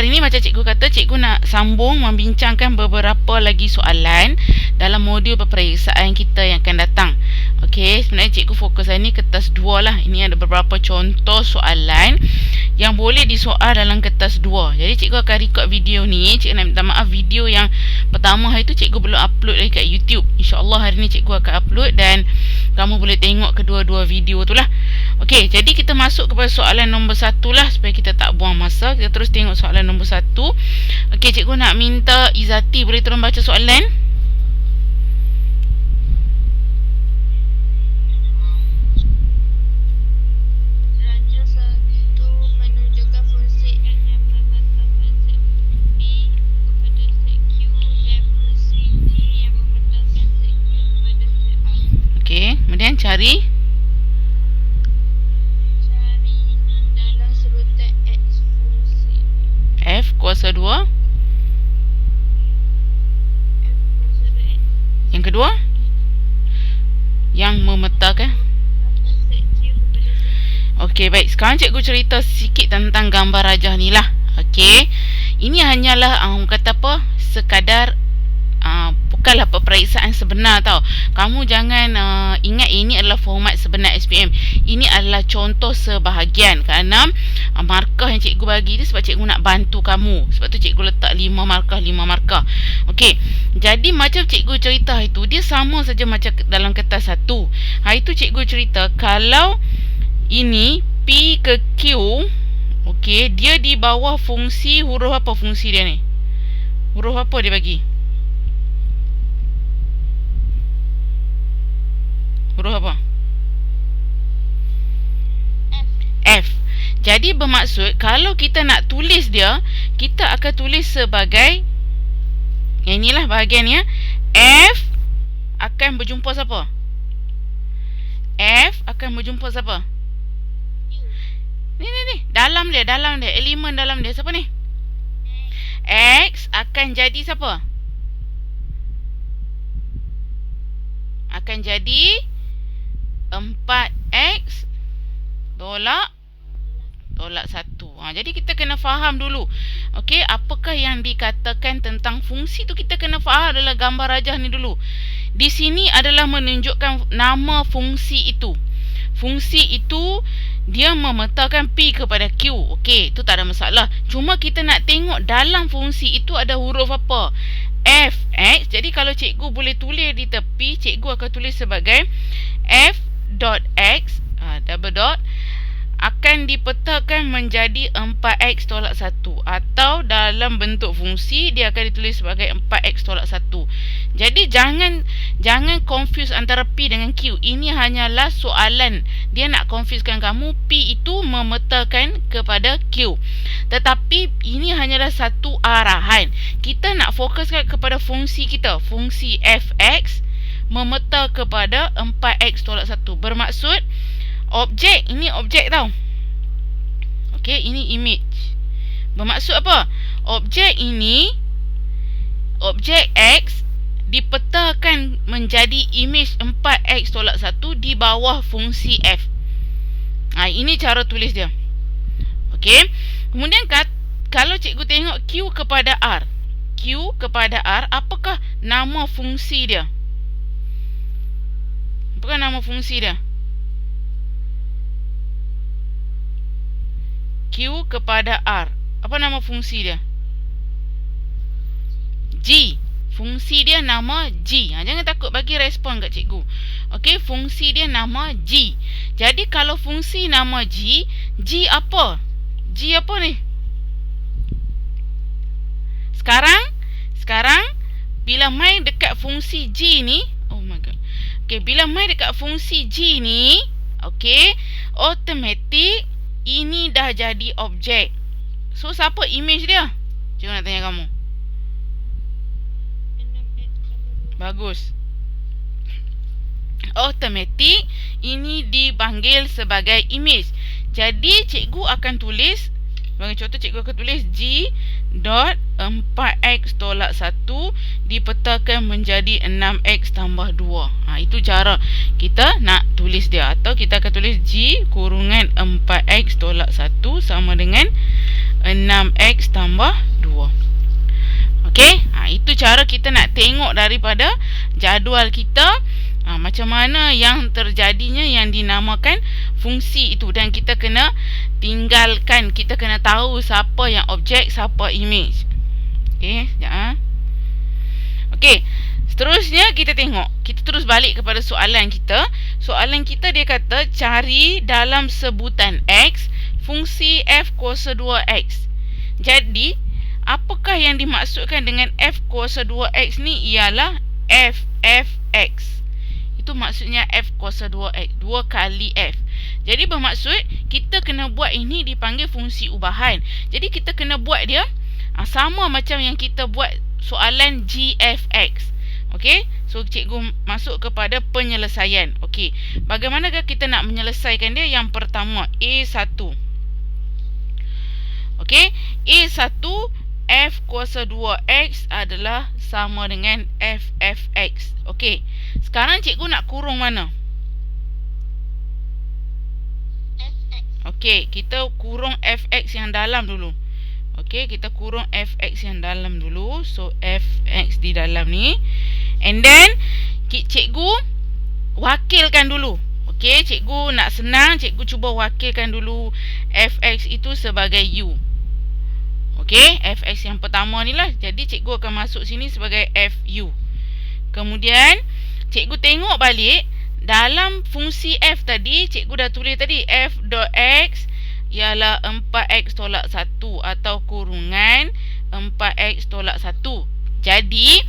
hari ni macam cikgu kata, cikgu nak sambung membincangkan beberapa lagi soalan dalam modul peperiksaan kita yang akan datang. Okey, sebenarnya cikgu fokus hari ni kertas 2 lah. Ini ada beberapa contoh soalan yang boleh disoal dalam kertas 2. Jadi cikgu akan record video ni. Cikgu nak minta maaf, video yang pertama hari tu cikgu belum upload lagi kat YouTube. InsyaAllah hari ni cikgu akan upload dan kamu boleh tengok kedua-dua video tu lah. Okey, jadi kita masuk kepada soalan nombor 1 lah, supaya kita tak buang masa. Kita terus tengok soalan nombor 1. Okey, cikgu nak minta Izati boleh tolong baca soalan. Rancangan 1 menunjukkan fungsi F yang memetakan set P kepada set Q dan fungsi G yang memetakan set Q kepada set A. Okey, kemudian cari dalam sebutan X fungsi F kuasa 2. F kuasa 2X Yang kedua, yang memetakan. set Q kepada set A. Okey, baik. Sekarang cikgu cerita sikit tentang gambar rajah ni lah. Okey, ini hanyalah kata apa, sekadar bukanlah peperiksaan sebenar tau. Kamu jangan ingat ini adalah format sebenar SPM. Ini adalah contoh sebahagian. Kerana markah yang cikgu bagi ni sebab cikgu nak bantu kamu. Sebab tu cikgu letak 5 markah. Okey, jadi macam cikgu cerita hari tu, dia sama saja macam dalam kertas 1. Hari tu cikgu cerita kalau ini P ke Q, okey, dia di bawah fungsi huruf apa fungsi dia ni? Huruf apa dia bagi? Huruf apa? F. Jadi bermaksud kalau kita nak tulis dia, kita akan tulis sebagai, yang inilah bahagian ya. F akan berjumpa siapa? F akan berjumpa siapa? Ni. Dalam dia. Elemen dalam dia. Siapa ni? X akan jadi siapa? Akan jadi 4X tolak 1. Jadi kita kena faham dulu. Okey, apakah yang dikatakan tentang fungsi tu, kita kena faham adalah gambar rajah ni dulu. Di sini adalah menunjukkan nama fungsi itu. Fungsi itu dia memetakan P kepada Q. Okey, itu tak ada masalah. Cuma kita nak tengok dalam fungsi itu ada huruf apa? F, X. Jadi kalau cikgu boleh tulis di tepi, cikgu akan tulis sebagai F dot X double dot akan dipetakan menjadi 4X tolak 1. Atau dalam bentuk fungsi, dia akan ditulis sebagai 4X tolak 1. Jadi jangan confuse antara P dengan Q. Ini hanyalah soalan. Dia nak confusekan kamu, P itu memetakan kepada Q. Tetapi ini hanyalah satu arahan. Kita nak fokuskan kepada fungsi kita. Fungsi Fx memeta kepada 4X tolak 1. Bermaksud objek, ini objek tau. Okey, ini image. Bermaksud apa? Objek ini, objek X dipetakan menjadi image 4X tolak 1 di bawah fungsi F. Ini cara tulis dia. Okey. Kemudian kalau cikgu tengok Q kepada R. Q kepada R, apakah nama fungsi dia? Apakah nama fungsi dia? Q kepada R. Apa nama fungsi dia? G. Fungsi dia nama G. Jangan takut bagi respon kat cikgu. Okey, fungsi dia nama G. Jadi kalau fungsi nama G, G apa? G apa ni? Sekarang bila main dekat fungsi G ni, oh my god. Okey, bila main dekat fungsi G ni, okey, automatik ini dah jadi objek. So siapa image dia? Cikgu nak tanya kamu. Bagus. Automatik ini dipanggil sebagai image. Jadi cikgu akan tulis, sebagai contoh cikgu akan tulis G dot 4X tolak 1 dipetakan menjadi 6X tambah 2. Itu cara kita nak tulis dia. Atau kita akan tulis G kurungan 4X tolak 1 sama dengan 6x tambah 2. Okey, itu cara kita nak tengok daripada jadual kita macam mana yang terjadinya yang dinamakan fungsi itu, dan kita kena tinggalkan, kita kena tahu siapa yang objek, siapa image. Okey, sekejap. Okey, seterusnya kita tengok, kita terus balik kepada soalan kita. Soalan kita dia kata cari dalam sebutan X fungsi f kuasa 2x. Jadi apakah yang dimaksudkan dengan f kuasa 2x ni? Ialah f(x). Itu maksudnya f kuasa 2x, 2 kali f. Jadi bermaksud kita kena buat ini dipanggil fungsi ubahan. Jadi kita kena buat dia sama macam yang kita buat soalan g f x. Okey, so cikgu masuk kepada penyelesaian. Okey, bagaimanakah kita nak menyelesaikan dia? Yang pertama, A1. Okey, A1 f kuasa 2x adalah sama dengan f(x). Okey, sekarang cikgu nak kurung mana? fx. Okey, kita kurung fx yang dalam dulu. Okey, kita kurung fx yang dalam dulu. So fx di dalam ni, and then cikgu wakilkan dulu. Okey, cikgu nak senang, cikgu cuba wakilkan dulu fx itu sebagai u. Okey, fx yang pertama ni lah. Jadi cikgu akan masuk sini sebagai fu. Kemudian cikgu tengok balik dalam fungsi f tadi, cikgu dah tulis tadi f dot x ialah 4x tolak 1 atau kurungan 4x tolak 1. Jadi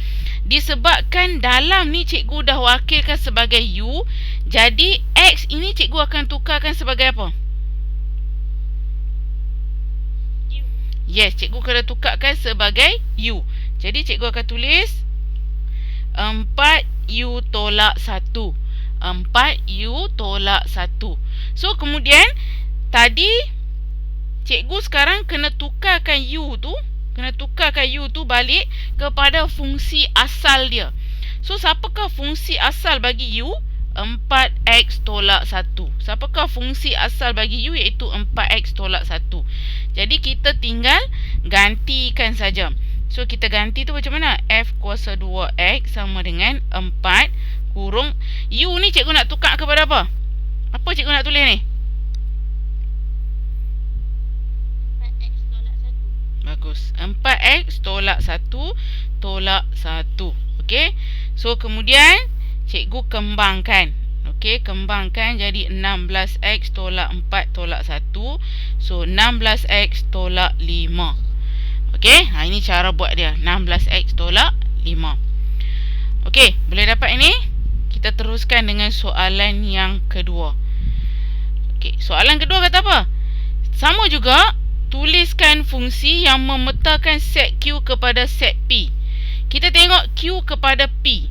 disebabkan dalam ni cikgu dah wakilkan sebagai u, jadi x ini cikgu akan tukarkan sebagai apa? Yes, cikgu kena tukarkan sebagai u. Jadi cikgu akan tulis 4u tolak 1. 4u tolak 1. So kemudian tadi cikgu sekarang kena tukarkan u tu, balik kepada fungsi asal dia. So siapakah fungsi asal bagi u? 4x tolak 1. Siapakah fungsi asal bagi u? Iaitu 4x tolak 1. Jadi kita tinggal gantikan saja. So kita ganti tu macam mana? F kuasa 2x sama dengan 4 kurung u ni cikgu nak tukar kepada apa? Apa cikgu nak tulis ni? 4x tolak 1. Bagus. 4x tolak 1 tolak 1. Okey. So kemudian cikgu kembangkan. Okey, kembangkan jadi 16x tolak 4 tolak 1. So 16x tolak 5. Okey, ini cara buat dia. 16x tolak 5. Okey, boleh dapat ini? Kita teruskan dengan soalan yang kedua. Okey, soalan kedua kata apa? Sama juga, tuliskan fungsi yang memetakan set Q kepada set P. Kita tengok Q kepada P.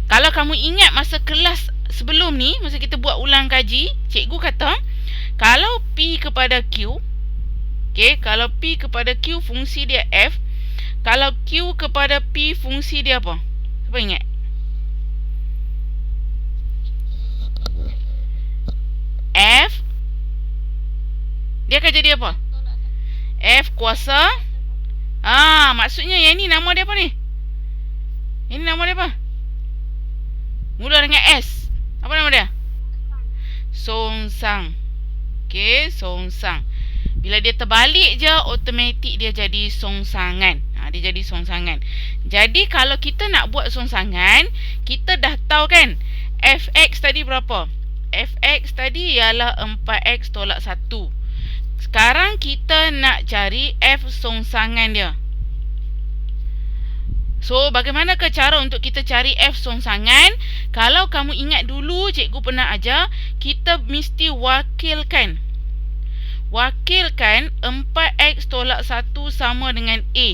Kalau kamu ingat masa kelas sebelum ni, masa kita buat ulang kaji, cikgu kata kalau P kepada Q, okey, kalau P kepada Q fungsi dia F, kalau Q kepada P fungsi dia apa? Siapa ingat? F dia akan jadi apa? F kuasa. Maksudnya yang ni nama dia apa ni? Ini nama dia apa? Mula dengan S. Apa nama dia? Songsang. Okey, songsang. Bila dia terbalik je, automatik dia jadi songsangan. Dia jadi songsangan. Jadi kalau kita nak buat songsangan, kita dah tahu kan fx tadi berapa? Fx tadi ialah 4x tolak 1. Sekarang kita nak cari f songsangan dia. So, bagaimanakah cara untuk kita cari f songsangan? Kalau kamu ingat dulu, cikgu pernah ajar, kita mesti wakilkan. Wakilkan 4x tolak 1 sama dengan A.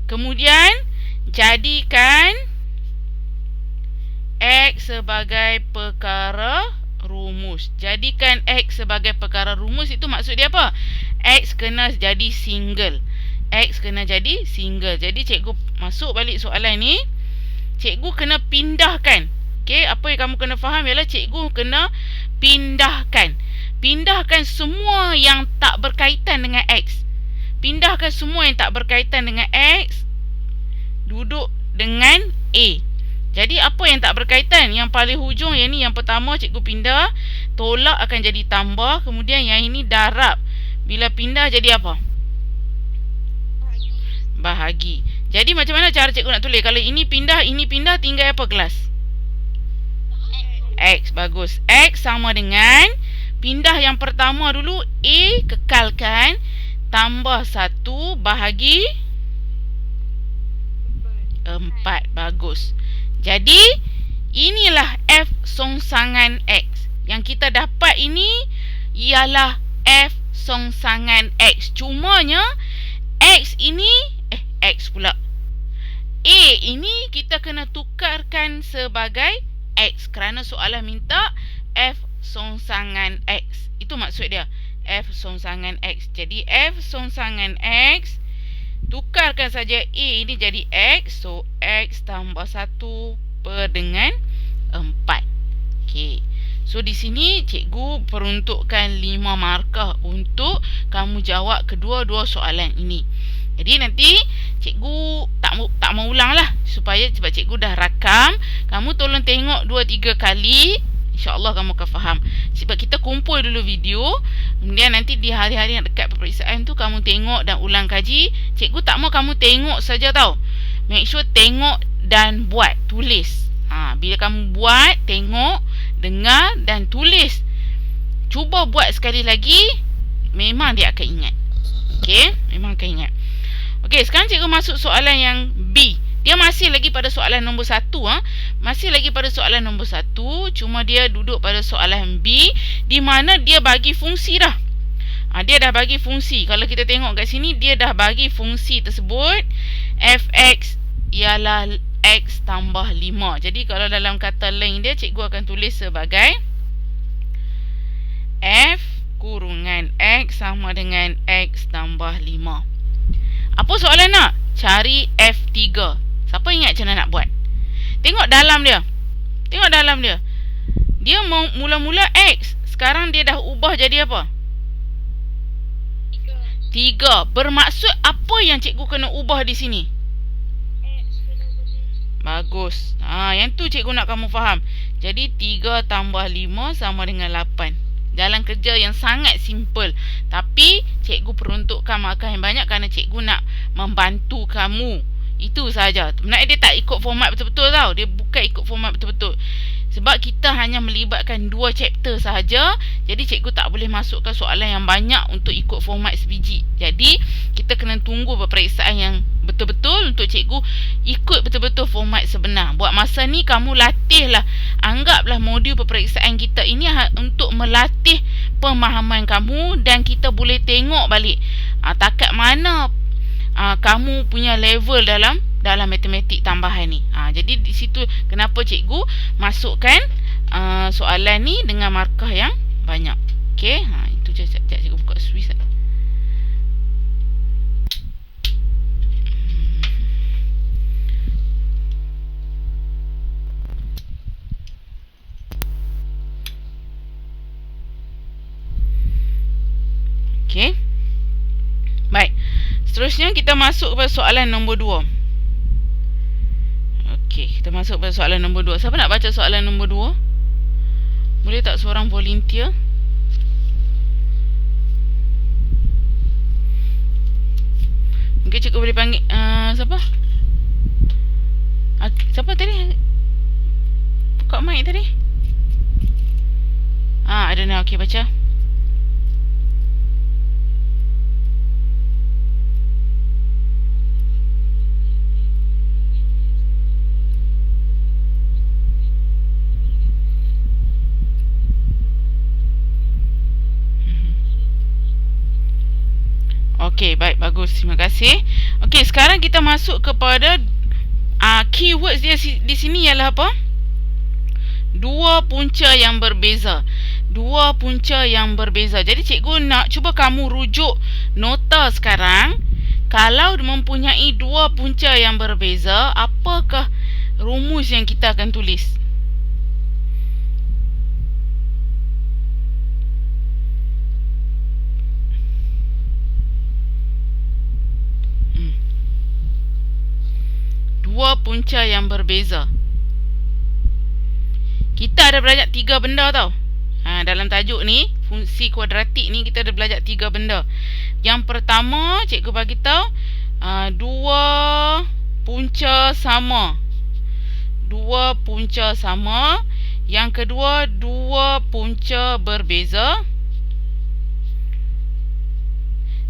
Kemudian, jadikan x sebagai perkara rumus. Jadikan x sebagai perkara rumus, itu maksud dia apa? X kena jadi single. X kena jadi single. Jadi cikgu masuk balik soalan ni. Cikgu kena pindahkan. Okey, apa yang kamu kena faham ialah cikgu kena pindahkan. Pindahkan semua yang tak berkaitan dengan X. Pindahkan semua yang tak berkaitan dengan X, duduk dengan A. Jadi apa yang tak berkaitan? Yang paling hujung, yang ni yang pertama cikgu pindah, tolak akan jadi tambah. Kemudian yang ini darab. Bila pindah jadi apa? Bahagi. Jadi macam mana cara cikgu nak tulis? Kalau ini pindah, tinggal apa kelas? X. Bagus. X sama dengan pindah yang pertama dulu, A kekalkan, tambah 1 bahagi 4. Bagus. Jadi inilah F songsangan X. Yang kita dapat ini ialah F songsangan X. Cumanya X ini X pula, A ini kita kena tukarkan sebagai X kerana soalan minta F songsangan X. Itu maksud dia, F songsangan X. Jadi F songsangan X, tukarkan saja A ini jadi X. So X tambah 1 per dengan 4. Okey. So di sini cikgu peruntukkan 5 markah untuk kamu jawab kedua-dua soalan ini. Jadi nanti cikgu tak mau ulang lah, supaya sebab cikgu dah rakam. Kamu tolong tengok 2-3 kali, InsyaAllah kamu akan faham. Sebab kita kumpul dulu video, kemudian nanti di hari-hari yang dekat peperiksaan tu kamu tengok dan ulang kaji. Cikgu tak mau kamu tengok saja tau. Make sure tengok dan buat, tulis. Bila kamu buat, tengok, dengar dan tulis, cuba buat sekali lagi, memang dia akan ingat. Okey, memang akan ingat. Okey, sekarang cikgu masuk soalan yang B. Dia masih lagi pada soalan nombor 1. Masih lagi pada soalan nombor 1. Cuma dia duduk pada soalan B, di mana dia bagi fungsi dah. Dia dah bagi fungsi. Kalau kita tengok kat sini, dia dah bagi fungsi tersebut. Fx ialah X tambah 5. Jadi kalau dalam kata lain dia, cikgu akan tulis sebagai F kurungan X sama dengan X tambah 5. Apa soalan nak? Cari F3. Siapa ingat macam mana nak buat? Tengok dalam dia. Tengok dalam dia. Dia mula-mula X. Sekarang dia dah ubah jadi apa? 3. Bermaksud apa yang cikgu kena ubah di sini? Bagus. Yang tu cikgu nak kamu faham. Jadi 3 tambah 5 sama dengan 8. Jalan kerja yang sangat simple, tapi cikgu peruntukkan markah yang banyak kerana cikgu nak membantu kamu. Itu sahaja. Sebenarnya dia tak ikut format betul-betul tau. Dia bukan ikut format betul-betul. Sebab kita hanya melibatkan 2 chapter sahaja. Jadi cikgu tak boleh masukkan soalan yang banyak untuk ikut format sebiji. Jadi kita kena tunggu peperiksaan yang betul-betul untuk cikgu ikut betul-betul format sebenar. Buat masa ni kamu latihlah. Anggaplah modul peperiksaan kita ini untuk melatih pemahaman kamu, dan kita boleh tengok balik takat mana kamu punya level dalam matematik tambahan ni. Jadi di situ kenapa cikgu masukkan soalan ni dengan markah yang banyak. Okey, itu je. Sekejap cikgu buka Swiss. Okey. Baik. Seterusnya kita masuk kepada soalan nombor 2. Okey, kita masuk pada soalan nombor 2. Siapa nak baca soalan nombor 2? Boleh tak seorang volunteer? Mungkin cikgu boleh panggil siapa? Siapa tadi? Buka mic tadi? Ada nak. Okey, baca. Okey, baik, bagus. Terima kasih. Okey, sekarang kita masuk kepada keywords dia di sini ialah apa? Dua punca yang berbeza. Dua punca yang berbeza. Jadi cikgu nak cuba kamu rujuk nota sekarang. Kalau mempunyai dua punca yang berbeza, apakah rumus yang kita akan tulis? punca yang berbeza. Kita ada belajar 3 benda tau. Dalam tajuk ni, fungsi kuadratik ni kita ada belajar 3 benda. Yang pertama, cikgu bagi tahu 2 punca sama. 2 punca sama. Yang kedua, 2 punca berbeza.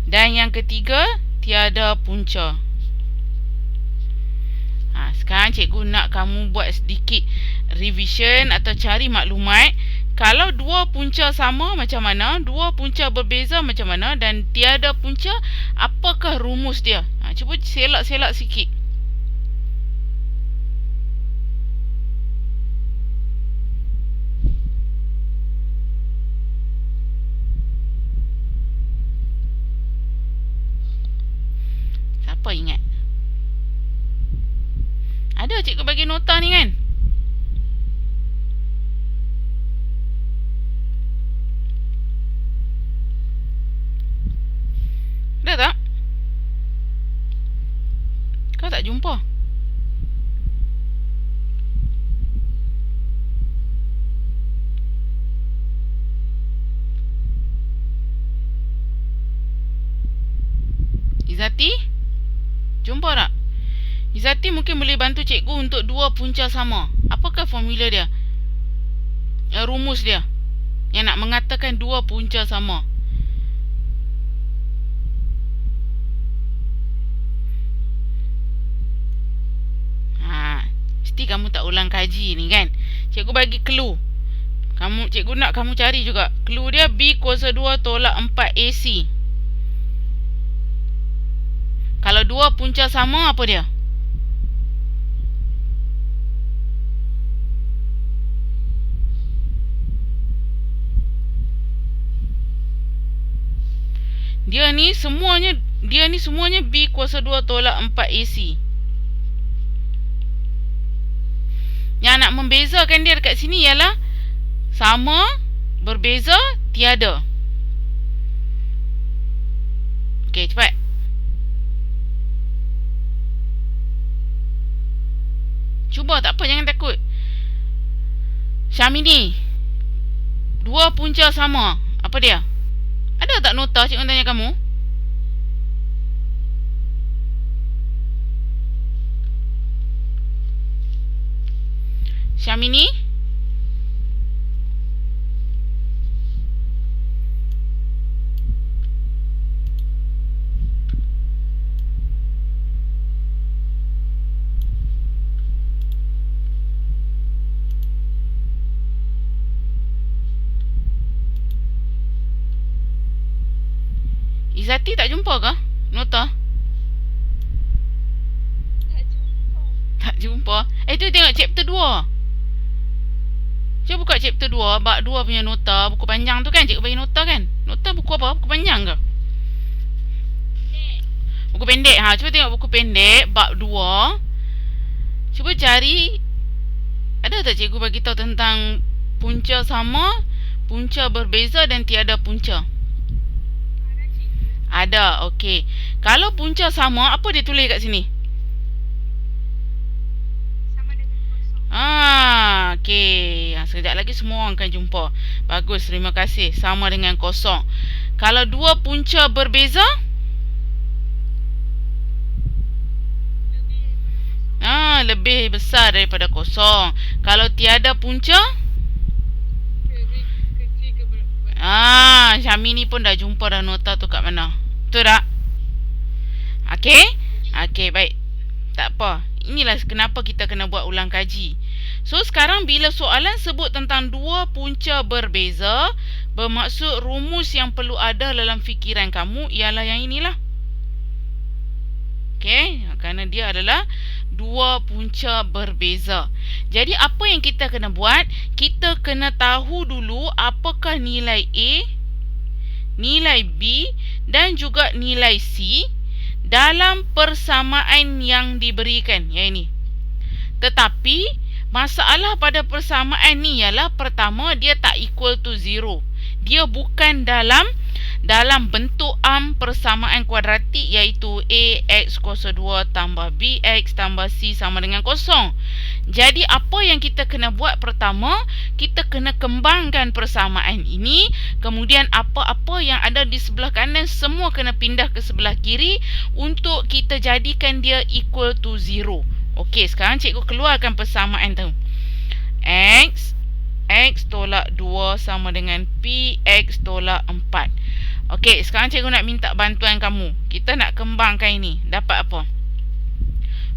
Dan yang ketiga, tiada punca. Sekarang cikgu nak kamu buat sedikit revision atau cari maklumat. Kalau 2 punca sama macam mana, 2 punca berbeza macam mana, dan tiada punca, apakah rumus dia? Cuba selak-selak sikit. Siapa ingat? Ada cikgu bagi nota ni kan? Ada tak? Kau tak jumpa? Izati? Jumpa tak? Izati mungkin boleh bantu cikgu untuk 2 punca sama. Apakah formula dia? Rumus dia yang nak mengatakan 2 punca sama. Mesti kamu tak ulang kaji ni kan? Cikgu bagi clue. Cikgu nak kamu cari juga. Clue dia B kuasa 2 tolak 4 AC. Kalau 2 punca sama, apa dia? Dia ni semuanya B kuasa 2 tolak 4 AC. Yang nak membezakan dia dekat sini ialah sama, berbeza, tiada. Okey, cepat. Cuba, tak apa, jangan takut. Syamini, 2 punca sama. Apa dia? Ada tak nota cikgu tanya kamu? Syamini? Izati tak jumpa ke nota? Tak jumpa. Tu tengok chapter 2. Cuba buka chapter 2, bab 2 punya nota, buku panjang tu kan, cikgu bagi nota kan? Nota buku apa? Buku panjang ke? Buku pendek. Cuba tengok buku pendek bab 2. Cuba cari, ada tak cikgu bagi tahu tentang punca sama, punca berbeza dan tiada punca? Ada, okey. Kalau punca sama, apa dia tulis kat sini? Sama dengan kosong. Okey. Sekejap lagi semua orang akan jumpa. Bagus, terima kasih. Sama dengan kosong. Kalau 2 punca berbeza? Lebih besar daripada kosong. Kalau tiada punca? Syamini pun dah jumpa dah nota tu kat mana. Betul tak? Okey? Okey, baik. Tak apa. Inilah kenapa kita kena buat ulang kaji. So, sekarang bila soalan sebut tentang 2 punca berbeza, bermaksud rumus yang perlu ada dalam fikiran kamu ialah yang inilah. Okey? Kerana dia adalah 2 punca berbeza. Jadi apa yang kita kena buat? Kita kena tahu dulu apakah nilai A, nilai B dan juga nilai C dalam persamaan yang diberikan. Yang ini. Tetapi masalah pada persamaan ni ialah pertama, dia tak equal to 0. Dia bukan dalam dalam bentuk persamaan kuadratik, iaitu AX kuasa 2 tambah BX tambah C sama dengan kosong. Jadi apa yang kita kena buat pertama, kita kena kembangkan persamaan ini. Kemudian apa-apa yang ada di sebelah kanan semua kena pindah ke sebelah kiri untuk kita jadikan dia equal to 0. Okey, sekarang cikgu keluarkan persamaan tu. X tolak 2 sama dengan PX tolak 4. Okey, sekarang cikgu nak minta bantuan kamu. Kita nak kembangkan ini. Dapat apa?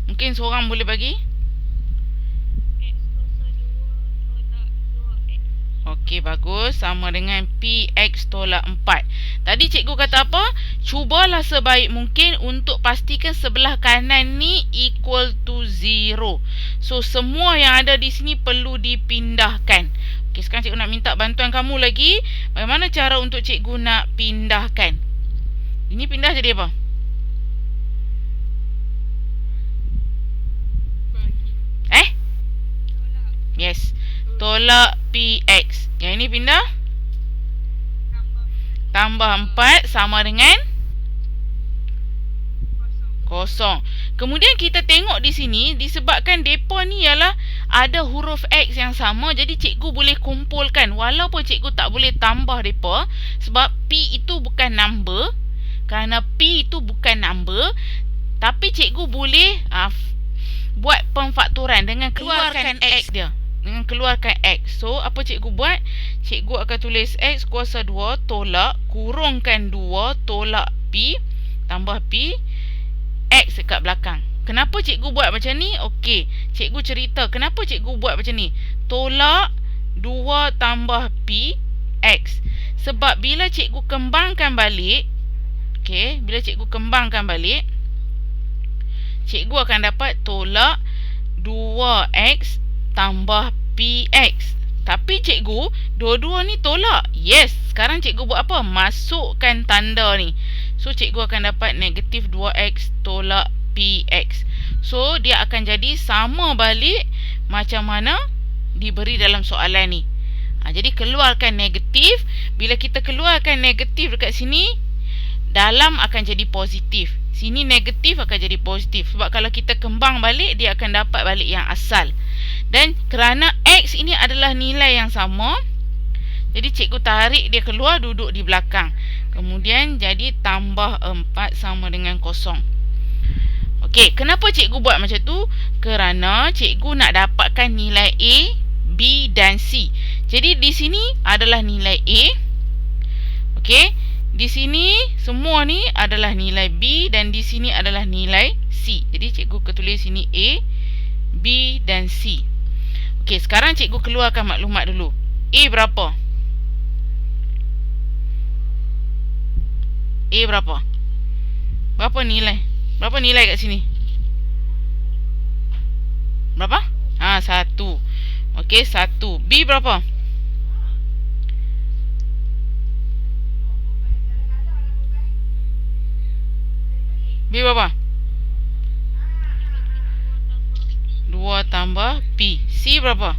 Mungkin seorang boleh bagi? X kuasa 2 tolak 2X. Okey, bagus. Sama dengan PX tolak 4. Tadi cikgu kata apa? Cubalah sebaik mungkin untuk pastikan sebelah kanan ni equal to 0. So, semua yang ada di sini perlu dipindahkan. Okey, sekarang cikgu nak minta bantuan kamu lagi. Bagaimana cara untuk cikgu nak pindahkan? Ini pindah jadi apa? Yes. Tolak PX. Yang ini pindah? Tambah 4 sama dengan? Kosong. Kemudian kita tengok di sini, disebabkan depa ni ialah ada huruf X yang sama, jadi cikgu boleh kumpulkan. Walaupun cikgu tak boleh tambah depa, sebab P itu bukan number. Kerana P itu bukan number, tapi cikgu boleh buat pemfaktoran dengan keluarkan X dia. Dengan keluarkan X. So, apa cikgu buat? Cikgu akan tulis X kuasa 2 tolak, kurungkan 2 tolak P, tambah P, X dekat belakang. Kenapa cikgu buat macam ni? Okey, cikgu cerita kenapa cikgu buat macam ni. Tolak 2 tambah P, X. Sebab bila cikgu kembangkan balik, okey, bila cikgu kembangkan balik, cikgu akan dapat tolak 2X tambah PX. Tapi cikgu, dua-dua ni tolak. Yes, sekarang cikgu buat apa? Masukkan tanda ni. So, cikgu akan dapat negatif 2X tolak PX. So, dia akan jadi sama balik macam mana diberi dalam soalan ni. Jadi, keluarkan negatif. Bila kita keluarkan negatif dekat sini, dalam akan jadi positif. Sini negatif akan jadi positif. Sebab kalau kita kembang balik, dia akan dapat balik yang asal. Dan kerana X ini adalah nilai yang sama, jadi cikgu tarik dia keluar, duduk di belakang. Kemudian jadi tambah 4 sama dengan kosong. Okey, kenapa cikgu buat macam tu? Kerana cikgu nak dapatkan nilai A, B dan C. Jadi di sini adalah nilai A. Okey, di sini semua ni adalah nilai B dan di sini adalah nilai C. Jadi cikgu ketulis sini A, B dan C. Okey, sekarang cikgu keluarkan maklumat dulu. A berapa? A berapa? Berapa nilai? Berapa nilai kat sini? Berapa? 1. Okey, 1. B berapa? B berapa? 2 tambah P. C berapa?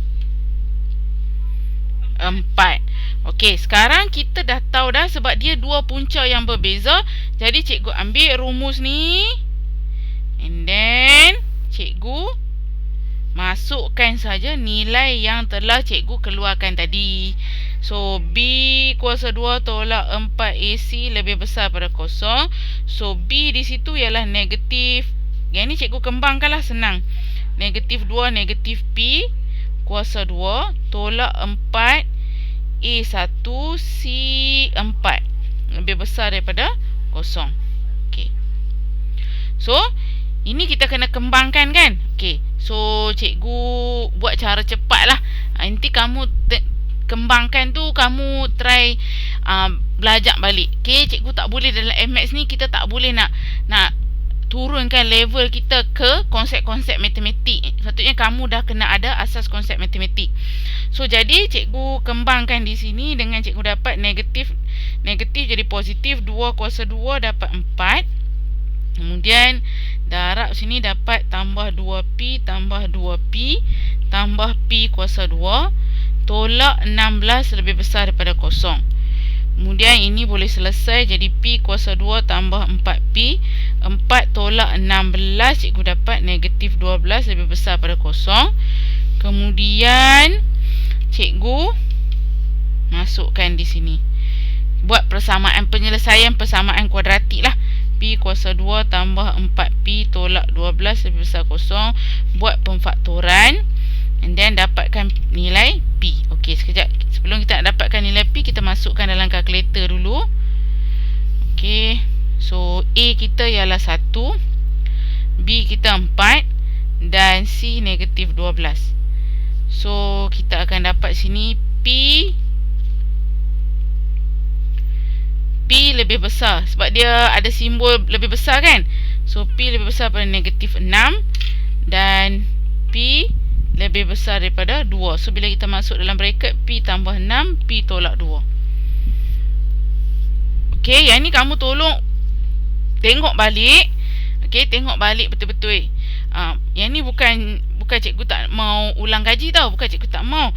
4. Okey, sekarang kita dah tahu dah sebab dia dua punca yang berbeza. Jadi cikgu ambil rumus ni. And then cikgu masukkan saja nilai yang telah cikgu keluarkan tadi. So, B kuasa 2 tolak 4 AC lebih besar pada kosong. So, B di situ ialah negatif. Yang ni cikgu kembangkanlah, senang. Negatif 2 negatif P kuasa 2 tolak 4 A1 C4 lebih besar daripada kosong. Okey. So, ini kita kena kembangkan kan? Okey. So, cikgu buat cara cepat lah. Nanti kamu kembangkan tu, kamu try belajar balik. Okey, cikgu tak boleh dalam MX ni, kita tak boleh nak turunkan level kita ke konsep-konsep matematik. Sepatutnya kamu dah kena ada asas konsep matematik. So, jadi cikgu kembangkan di sini dengan cikgu dapat negatif jadi positif. 2 kuasa 2 dapat 4. Kemudian darab sini dapat tambah 2P tambah 2P tambah P kuasa 2 tolak 16 lebih besar daripada kosong. Kemudian ini boleh selesai jadi P kuasa 2 tambah 4P. 4 tolak 16, cikgu dapat negatif 12 lebih besar pada kosong. Kemudian cikgu masukkan di sini. Buat persamaan penyelesaian persamaan kuadratik lah. P kuasa 2 tambah 4P tolak 12 lebih besar kosong. Buat pemfaktoran. And then dapatkan nilai P. Okey, sekejap. Sebelum kita nak dapatkan nilai P, kita masukkan dalam kalkulator dulu. Okey. So, A kita ialah 1. B kita 4. Dan C negatif 12. So, kita akan dapat sini P lebih besar. Sebab dia ada simbol lebih besar kan. So, P lebih besar pada negatif 6. Dan P lebih besar daripada 2. So, bila kita masuk dalam bracket, P tambah 6, P tolak 2. Okey, yang ni kamu tolong tengok balik. Okey, tengok balik betul-betul. Yang ni bukan cikgu tak mau ulang kaji tau. Bukan cikgu tak mau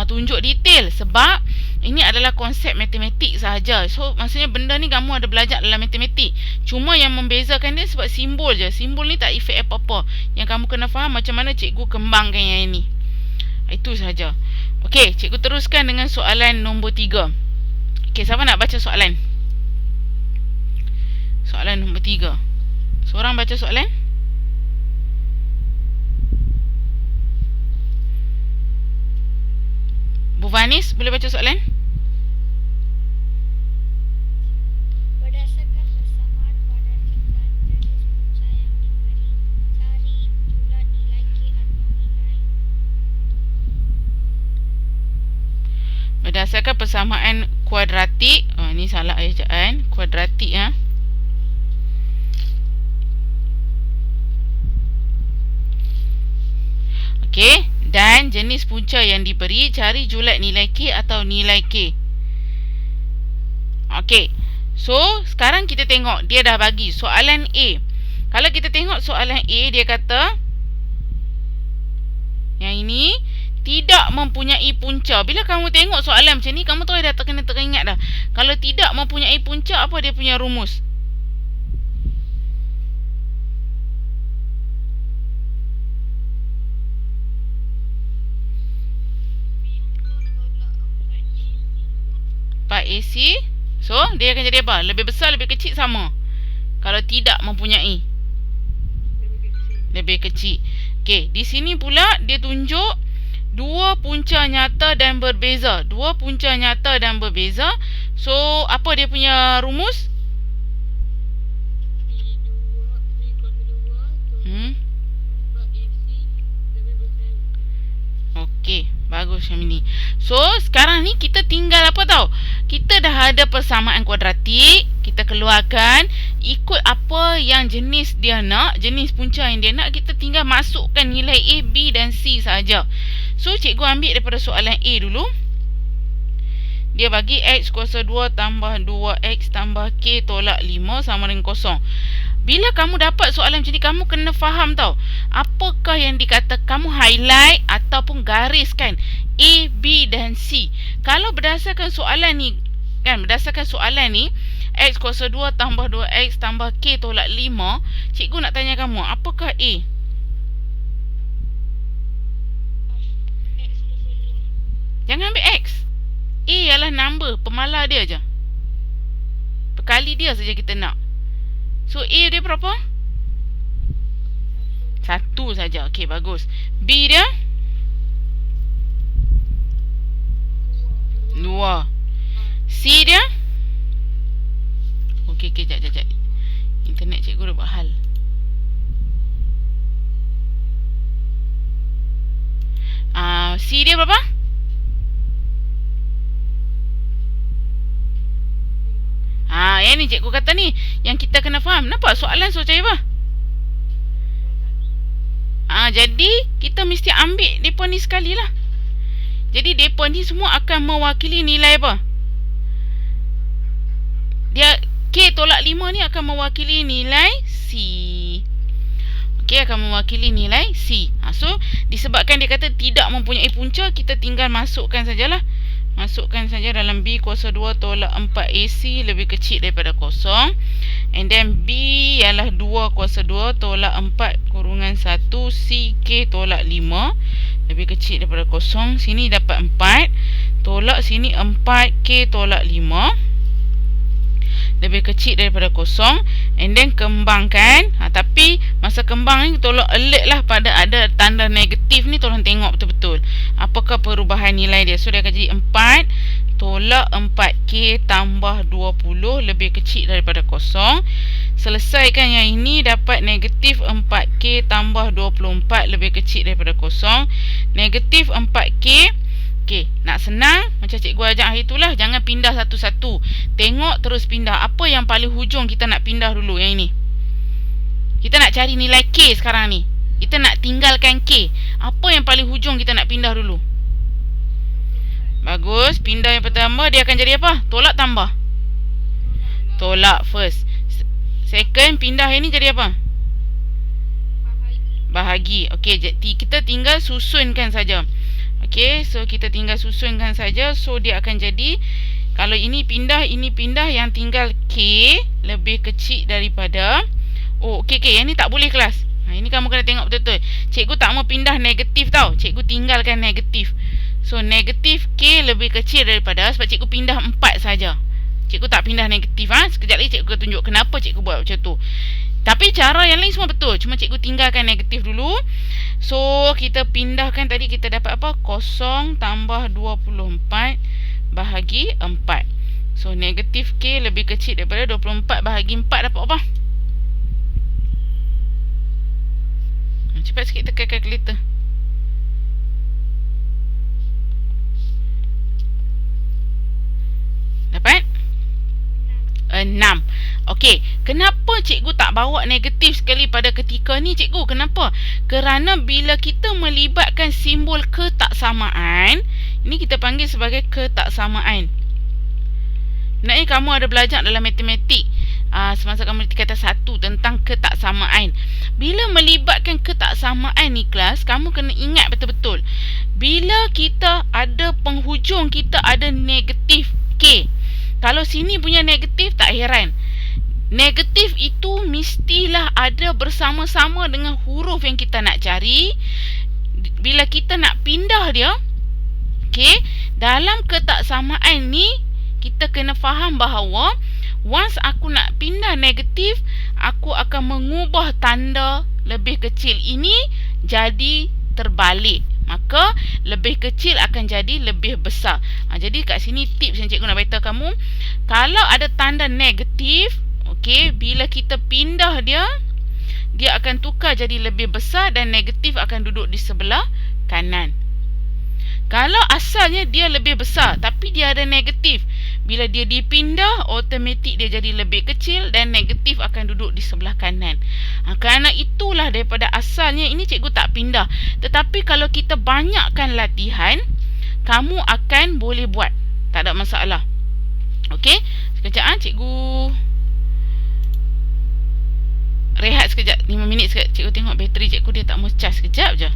tunjuk detail. Sebab ini adalah konsep matematik sahaja. So, maksudnya benda ni kamu ada belajar dalam matematik. Cuma yang membezakan dia sebab simbol je. Simbol ni tak efek apa-apa. Yang kamu kena faham macam mana cikgu kembangkan yang ini. Itu sahaja. Okey, cikgu teruskan dengan soalan nombor 3. Okey, siapa nak baca soalan? Soalan nombor 3. Seorang baca soalan? Bu Vanis, boleh baca soalan? Berdasarkan persamaan kuadratik dan jenis punca yang diberi, cari jumlah nilai K atau nilai. Berdasarkan persamaan kuadratik. Ni salah ejaan. Kuadratik ya. Okey. Dan jenis punca yang diberi, cari julat nilai K atau nilai K. Okey. So, sekarang kita tengok. Dia dah bagi soalan A. Kalau kita tengok soalan A, dia kata yang ini tidak mempunyai punca. Bila kamu tengok soalan macam ni, kamu tahu dah kena teringat dah. Kalau tidak mempunyai punca, apa dia punya rumus? AC. So, dia akan jadi apa? Lebih besar, lebih kecil, sama. Kalau tidak mempunyai lebih kecil. Okey, di sini pula dia tunjuk dua punca nyata dan berbeza. Dua punca nyata dan berbeza. So, apa dia punya rumus? Okey, bagus macam ni. So, sekarang ni kita tinggal apa tau? Kita dah ada persamaan kuadratik. Kita keluarkan ikut apa yang jenis dia nak, jenis punca yang dia nak. Kita tinggal masukkan nilai A, B dan C saja. So, cikgu ambil daripada soalan A dulu. Dia bagi X kuasa 2 tambah 2X tambah K tolak 5 sama dengan kosong. Bila kamu dapat soalan macam ni, kamu kena faham tau, apakah yang dikata, kamu highlight ataupun gariskan A, B dan C. Kalau berdasarkan soalan ni, kan, berdasarkan soalan ni, X kuasa 2 tambah 2X tambah K tolak 5, cikgu nak tanya kamu, apakah A? Jangan ambil X. A ialah number, pemalar dia je. Perkali dia saja kita nak. So, A dia berapa? 1 saja. Okey, bagus. B dia? 2. C dia? Okey, jap. Internet cikgu dah buat hal. C dia berapa? Yang ni cikgu kata ni, yang kita kena faham. Nampak soalan so macam apa? Jadi kita mesti ambil depa ni sekali lah. Jadi depa ni semua akan mewakili nilai apa? Dia K tolak 5 ni akan mewakili nilai C. Okey, akan mewakili nilai C. So, disebabkan dia kata tidak mempunyai punca, kita tinggal masukkan sajalah. Masukkan saja dalam B kuasa 2 tolak 4 AC lebih kecil daripada kosong. And then B ialah 2 kuasa 2 tolak 4 kurungan 1 CK tolak 5 lebih kecil daripada kosong. Sini dapat 4. Tolak sini 4K tolak 5 lebih kecil daripada kosong. And then kembangkan. Tapi masa kembang ni tolong alert lah pada ada tanda negatif ni. Tolong tengok betul-betul apakah perubahan nilai dia. So dia akan jadi 4 tolak 4K tambah 20 lebih kecil daripada kosong. Selesaikan yang ini, dapat negatif 4K tambah 24 lebih kecil daripada kosong. Negatif 4K. Okey, nak senang macam cikgu ajak hari itulah, jangan pindah satu-satu. Tengok terus pindah. Apa yang paling hujung kita nak pindah dulu yang ini? Kita nak cari nilai K sekarang ni. Kita nak tinggalkan K. Apa yang paling hujung kita nak pindah dulu? Bagus. Pindah yang pertama dia akan jadi apa? Tolak tambah. Tolak first. Second, pindah yang ni jadi apa? Bahagi. Okey, kita tinggal susunkan saja. Okey, so kita tinggal susunkan saja. So dia akan jadi, kalau ini pindah, yang tinggal K lebih kecil daripada. Oh, okey, yang ni tak boleh kelas. Ini kamu kena tengok betul-betul. Cikgu tak mau pindah negatif tau. Cikgu tinggalkan negatif. So negatif K lebih kecil daripada, sebab cikgu pindah 4 saja. Cikgu tak pindah negatif. Sekejap lagi cikgu tunjuk kenapa cikgu buat macam tu. Tapi cara yang lain semua betul. Cuma cikgu tinggalkan negatif dulu. So kita pindahkan tadi, kita dapat apa? 0 tambah 24 bahagi 4. So negatif K lebih kecil daripada 24 bahagi 4 dapat apa? Cepat sikit tekan kalkulator. Dapat? 6. Okey, kenapa cikgu tak bawa negatif sekali pada ketika ni cikgu? Kenapa? Kerana bila kita melibatkan simbol ketaksamaan, ini kita panggil sebagai ketaksamaan. Sebenarnya kamu ada belajar dalam matematik semasa kamu di tingkatan 1 tentang ketaksamaan. Bila melibatkan ketaksamaan ni kelas, kamu kena ingat betul-betul. Bila kita ada penghujung, kita ada negatif K. Kalau sini punya negatif, tak heran. Negatif itu mestilah ada bersama-sama dengan huruf yang kita nak cari. Bila kita nak pindah dia, okay, dalam ketaksamaan ni, kita kena faham bahawa once aku nak pindah negatif, aku akan mengubah tanda lebih kecil ini jadi terbalik. Maka lebih kecil akan jadi lebih besar. Jadi kat sini tips yang cikgu nak beritahu kamu. Kalau ada tanda negatif, okey, bila kita pindah dia, dia akan tukar jadi lebih besar dan negatif akan duduk di sebelah kanan. Kalau asalnya dia lebih besar tapi dia ada negatif, bila dia dipindah, automatik dia jadi lebih kecil dan negatif akan duduk di sebelah kanan. Kerana itulah daripada asalnya ini cikgu tak pindah. Tetapi kalau kita banyakkan latihan, kamu akan boleh buat. Tak ada masalah. Okey, sekejap cikgu rehat sekejap, 5 minit sekejap. Cikgu tengok bateri cikgu dia tak mau charge. Sekejap je.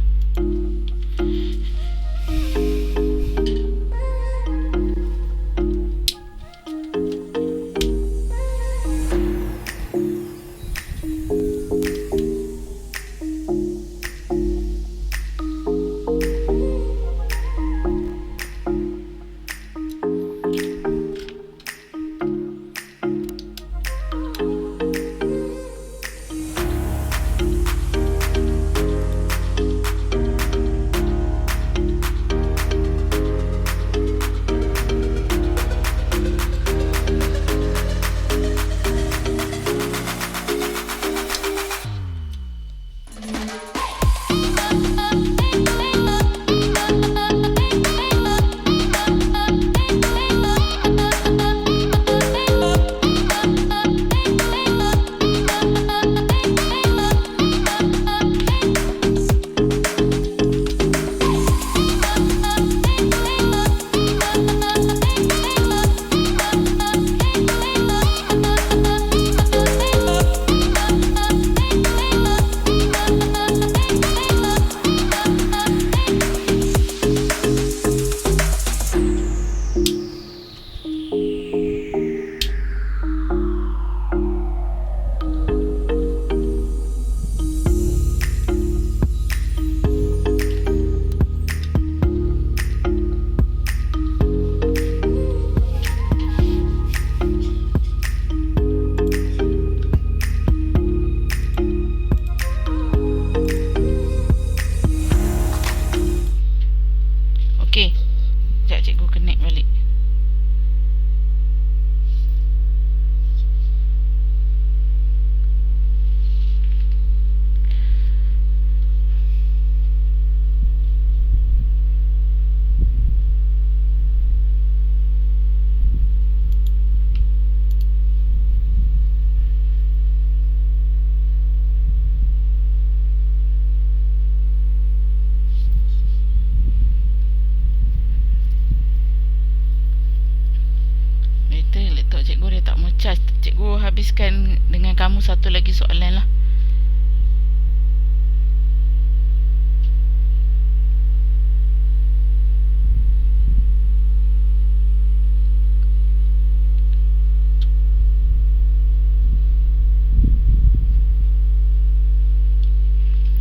habiskan dengan kamu satu lagi soalan lah.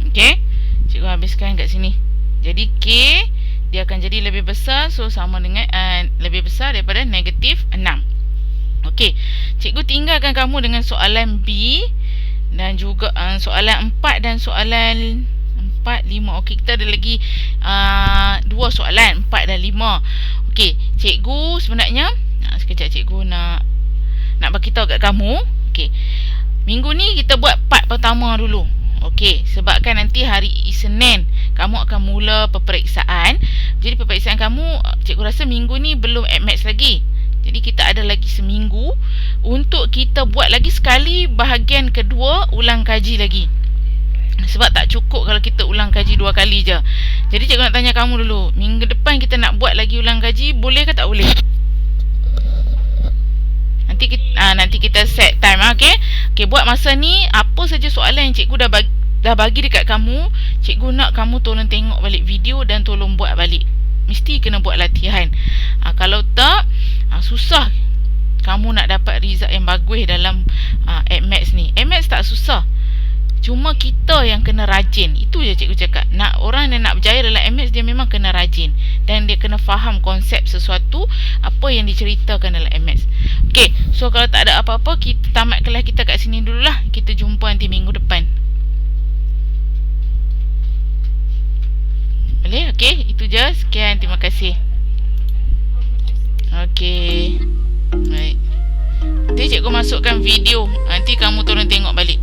Okey, cikgu habiskan kat sini. Jadi K dia akan jadi lebih besar, so sama dengan lebih besar daripada negatif 6. Okey, cikgu tinggalkan kamu dengan soalan B dan juga soalan 4 dan soalan 4, 5. Okey, kita ada lagi 2 soalan, 4 dan 5. Okey, cikgu sebenarnya sekejap cikgu nak bagi tahu kat kamu. Okey, minggu ni kita buat part pertama dulu. Okey, sebabkan nanti hari Isnin kamu akan mula peperiksaan. Jadi peperiksaan kamu, cikgu rasa minggu ni belum AdMaths lagi. Jadi kita ada lagi seminggu untuk kita buat lagi sekali bahagian kedua, ulang kaji lagi. Sebab tak cukup kalau kita ulang kaji 2 kali je. Jadi cikgu nak tanya kamu dulu, minggu depan kita nak buat lagi ulang kaji, boleh ke tak boleh? Nanti kita set time. Okey. Okey, buat masa ni apa saja soalan yang cikgu dah bagi dekat kamu, cikgu nak kamu tolong tengok balik video dan tolong buat balik. Mesti kena buat latihan. Kalau tak, susah kamu nak dapat result yang bagus dalam AdMaths ni. AdMaths tak susah, cuma kita yang kena rajin. Itu je cikgu cakap. Orang yang nak berjaya dalam AdMaths, dia memang kena rajin dan dia kena faham konsep sesuatu apa yang diceritakan dalam AdMaths. Okey, so kalau tak ada apa-apa, kita tamat kelas kita kat sini dululah. Kita jumpa nanti minggu depan. Boleh? Okey, itu je. Sekian, terima kasih. Okey, baik. Nanti cikgu masukkan video, nanti kamu tolong tengok balik.